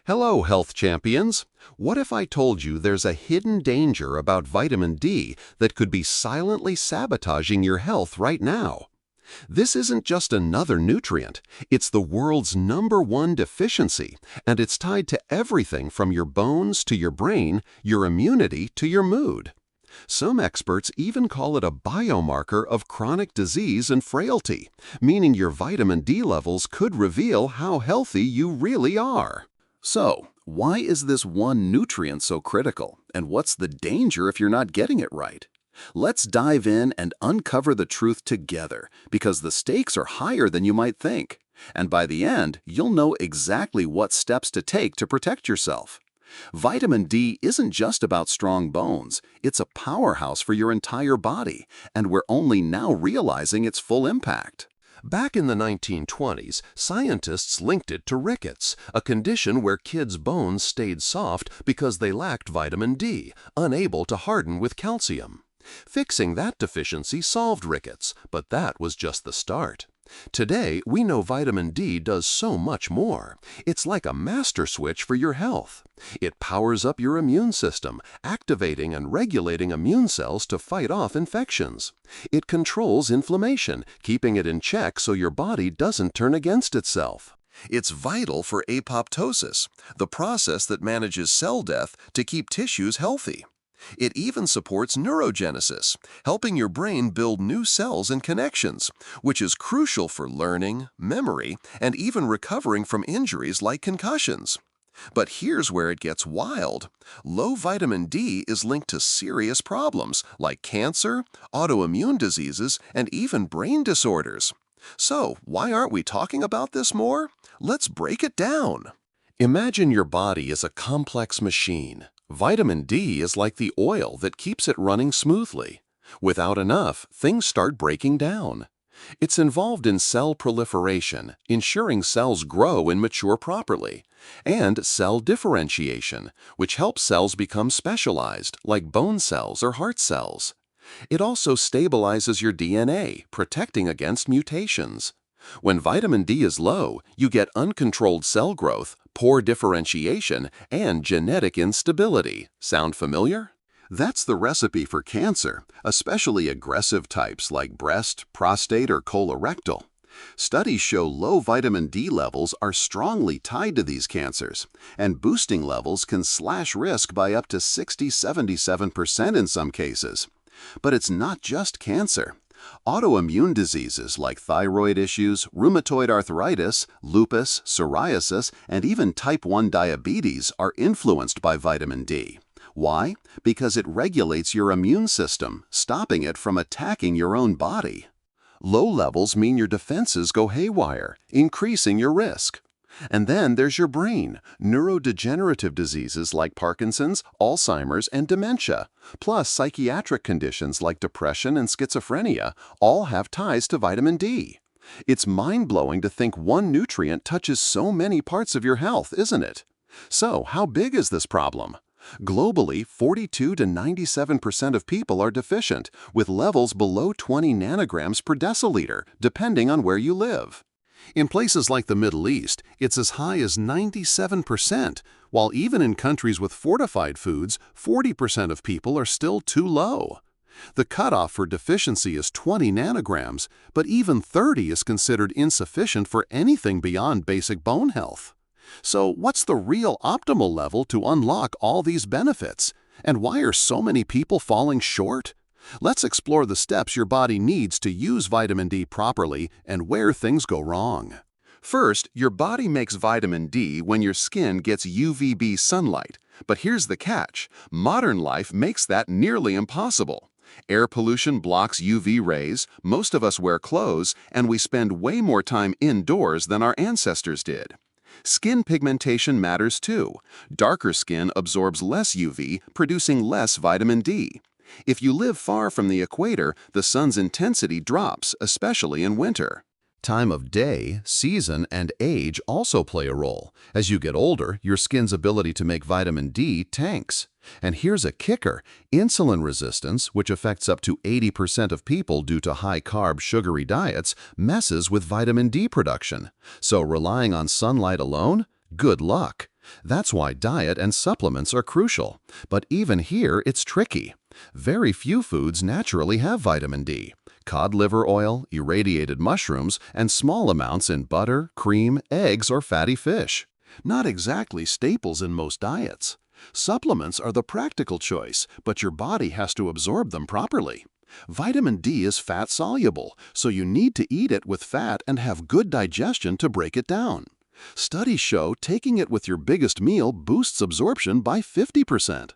Hello, health champions. What if I told you there's a hidden danger about vitamin D that could be silently sabotaging your health right now? This isn't just another nutrient. It's the world's #1 deficiency, and it's tied to everything from your bones to your brain, your immunity to your mood. Some experts even call it a biomarker of chronic disease and frailty, meaning your vitamin D levels could reveal how healthy you really are. So, why is this one nutrient so critical, and what's the danger if you're not getting it right? Let's dive in and uncover the truth together, because the stakes are higher than you might think. And by the end, you'll know exactly what steps to take to protect yourself. Vitamin D isn't just about strong bones, it's a powerhouse for your entire body, and we're only now realizing its full impact. Back in the 1920s, scientists linked it to rickets, a condition where kids' bones stayed soft because they lacked vitamin D, unable to harden with calcium. Fixing that deficiency solved rickets, but that was just the start. Today, we know vitamin D does so much more. It's like a master switch for your health. It powers up your immune system, activating and regulating immune cells to fight off infections. It controls inflammation, keeping it in check so your body doesn't turn against itself. It's vital for apoptosis, the process that manages cell death to keep tissues healthy. It even supports neurogenesis, helping your brain build new cells and connections, which is crucial for learning, memory, and even recovering from injuries like concussions. But here's where it gets wild. Low vitamin D is linked to serious problems like cancer, autoimmune diseases, and even brain disorders. So, why aren't we talking about this more? Let's break it down. Imagine your body is a complex machine. Vitamin D is like the oil that keeps it running smoothly. Without enough, things start breaking down. It's involved in cell proliferation, ensuring cells grow and mature properly, and cell differentiation, which helps cells become specialized, like bone cells or heart cells. It also stabilizes your DNA, protecting against mutations. When vitamin D is low, you get uncontrolled cell growth, poor differentiation, and genetic instability. Sound familiar? That's the recipe for cancer, especially aggressive types like breast, prostate, or colorectal. Studies show low vitamin D levels are strongly tied to these cancers, and boosting levels can slash risk by up to 60–77% in some cases. But it's not just cancer. Autoimmune diseases like thyroid issues, rheumatoid arthritis, lupus, psoriasis, and even type 1 diabetes are influenced by vitamin D. Why? Because it regulates your immune system, stopping it from attacking your own body. Low levels mean your defenses go haywire, increasing your risk. And then there's your brain, neurodegenerative diseases like Parkinson's, Alzheimer's, and dementia, plus psychiatric conditions like depression and schizophrenia, all have ties to vitamin D. It's mind-blowing to think one nutrient touches so many parts of your health, isn't it? So, how big is this problem? Globally, 42–97% of people are deficient, with levels below 20 nanograms per deciliter, depending on where you live. In places like the Middle East, it's as high as 97%, while even in countries with fortified foods, 40% of people are still too low. The cutoff for deficiency is 20 nanograms, but even 30 is considered insufficient for anything beyond basic bone health. So what's the real optimal level to unlock all these benefits? And why are so many people falling short? Let's explore the steps your body needs to use vitamin D properly and where things go wrong. First, your body makes vitamin D when your skin gets UVB sunlight. But here's the catch. Modern life makes that nearly impossible. Air pollution blocks UV rays, most of us wear clothes, and we spend way more time indoors than our ancestors did. Skin pigmentation matters too. Darker skin absorbs less UV, producing less vitamin D. If you live far from the equator, the sun's intensity drops, especially in winter. Time of day, season, and age also play a role. As you get older, your skin's ability to make vitamin D tanks. And here's a kicker. Insulin resistance, which affects up to 80% of people due to high-carb, sugary diets, messes with vitamin D production. So relying on sunlight alone? Good luck. That's why diet and supplements are crucial. But even here, it's tricky. Very few foods naturally have vitamin D. Cod liver oil, irradiated mushrooms, and small amounts in butter, cream, eggs, or fatty fish. Not exactly staples in most diets. Supplements are the practical choice, but your body has to absorb them properly. Vitamin D is fat-soluble, so you need to eat it with fat and have good digestion to break it down. Studies show taking it with your biggest meal boosts absorption by 50%.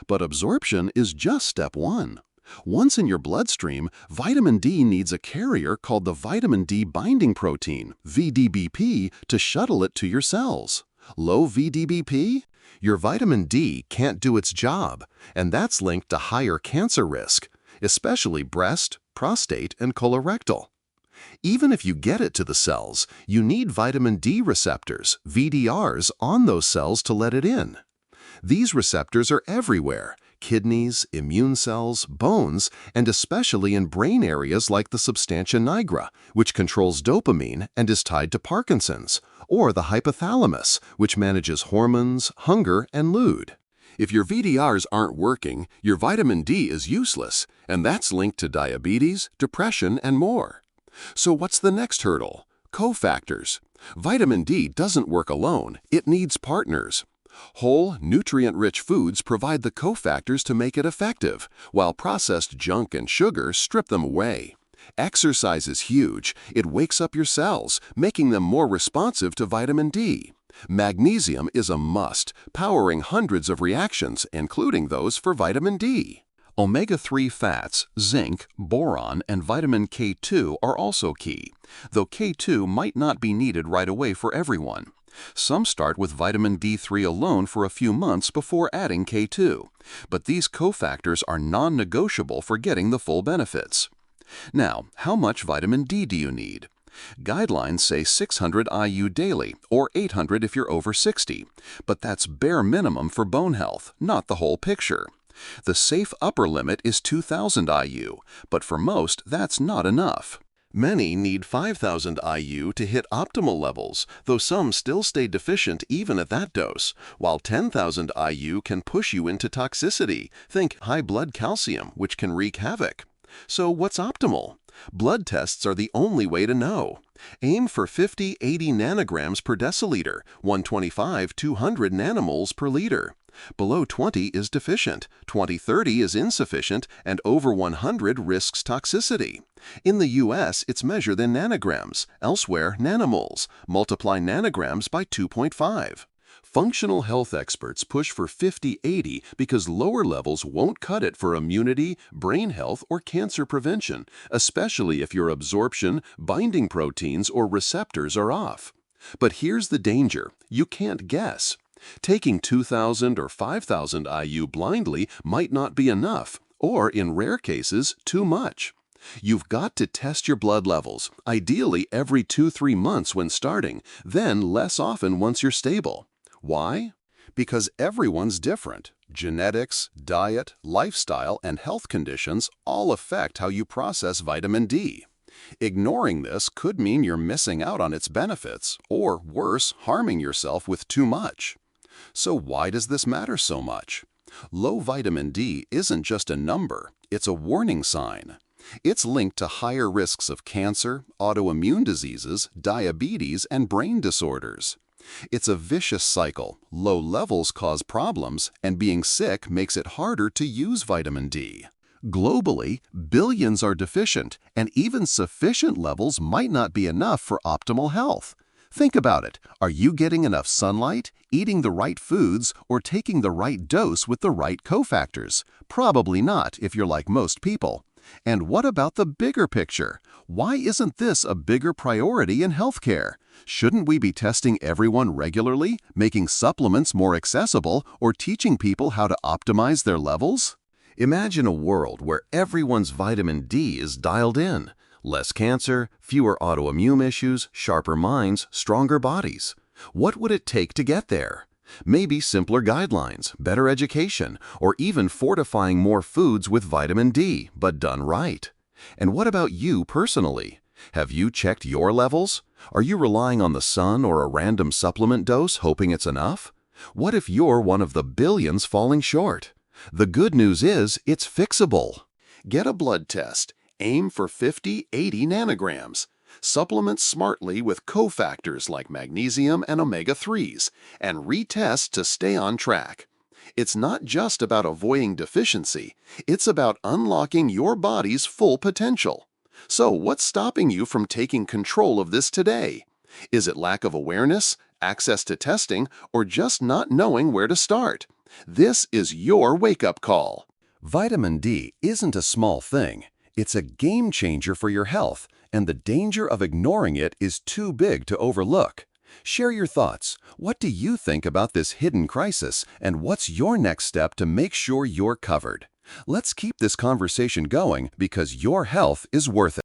But absorption is just step one. Once in your bloodstream, vitamin D needs a carrier called the vitamin D binding protein, VDBP, to shuttle it to your cells. Low VDBP? Your vitamin D can't do its job, and that's linked to higher cancer risk, especially breast, prostate, and colorectal. Even if you get it to the cells, you need vitamin D receptors, VDRs, on those cells to let it in. These receptors are everywhere: kidneys, immune cells, bones, and especially in brain areas like the substantia nigra, which controls dopamine and is tied to Parkinson's, or the hypothalamus, which manages hormones, hunger, and mood. If your VDRs aren't working, your vitamin D is useless, and that's linked to diabetes, depression, and more. So what's the next hurdle? Cofactors. Vitamin D doesn't work alone, it needs partners. Whole, nutrient-rich foods provide the cofactors to make it effective, while processed junk and sugar strip them away. Exercise is huge. It wakes up your cells, making them more responsive to vitamin D. Magnesium is a must, powering hundreds of reactions, including those for vitamin D. Omega-3 fats, zinc, boron, and vitamin K2 are also key, though K2 might not be needed right away for everyone. Some start with vitamin D3 alone for a few months before adding K2, but these cofactors are non-negotiable for getting the full benefits. Now, how much vitamin D do you need? Guidelines say 600 IU daily, or 800 if you're over 60, but that's bare minimum for bone health, not the whole picture. The safe upper limit is 2,000 IU, but for most, that's not enough. Many need 5,000 IU to hit optimal levels, though some still stay deficient even at that dose, while 10,000 IU can push you into toxicity. Think high blood calcium, which can wreak havoc. So what's optimal? Blood tests are the only way to know. Aim for 50-80 nanograms per deciliter, 125-200 nanomoles per liter. Below 20 is deficient, 20-30 is insufficient, and over 100 risks toxicity. In the US, it's measured in nanograms, elsewhere nanomoles. Multiply nanograms by 2.5. Functional health experts push for 50-80 because lower levels won't cut it for immunity, brain health, or cancer prevention, especially if your absorption, binding proteins, or receptors are off. But here's the danger: you can't guess. Taking 2,000 or 5,000 IU blindly might not be enough, or in rare cases, too much. You've got to test your blood levels, ideally every 2-3 months when starting, then less often once you're stable. Why? Because everyone's different. Genetics, diet, lifestyle, and health conditions all affect how you process vitamin D. Ignoring this could mean you're missing out on its benefits, or worse, harming yourself with too much. So why does this matter so much? Low vitamin D isn't just a number, it's a warning sign. It's linked to higher risks of cancer, autoimmune diseases, diabetes, and brain disorders. It's a vicious cycle. Low levels cause problems, and being sick makes it harder to use vitamin D. Globally, billions are deficient, and even sufficient levels might not be enough for optimal health. Think about it. Are you getting enough sunlight, eating the right foods, or taking the right dose with the right cofactors? Probably not if you're like most people. And what about the bigger picture? Why isn't this a bigger priority in healthcare? Shouldn't we be testing everyone regularly, making supplements more accessible, or teaching people how to optimize their levels? Imagine a world where everyone's vitamin D is dialed in. Less cancer, fewer autoimmune issues, sharper minds, stronger bodies. What would it take to get there? Maybe simpler guidelines, better education, or even fortifying more foods with vitamin D, but done right. And what about you personally? Have you checked your levels? Are you relying on the sun or a random supplement dose hoping it's enough? What if you're one of the billions falling short? The good news is it's fixable. Get a blood test. Aim for 50-80 nanograms. Supplement smartly with cofactors like magnesium and omega-3s, and retest to stay on track. It's not just about avoiding deficiency, it's about unlocking your body's full potential. So what's stopping you from taking control of this today? Is it lack of awareness, access to testing, or just not knowing where to start? This is your wake-up call. Vitamin D isn't a small thing. It's a game changer for your health, and the danger of ignoring it is too big to overlook. Share your thoughts. What do you think about this hidden crisis, and what's your next step to make sure you're covered? Let's keep this conversation going because your health is worth it.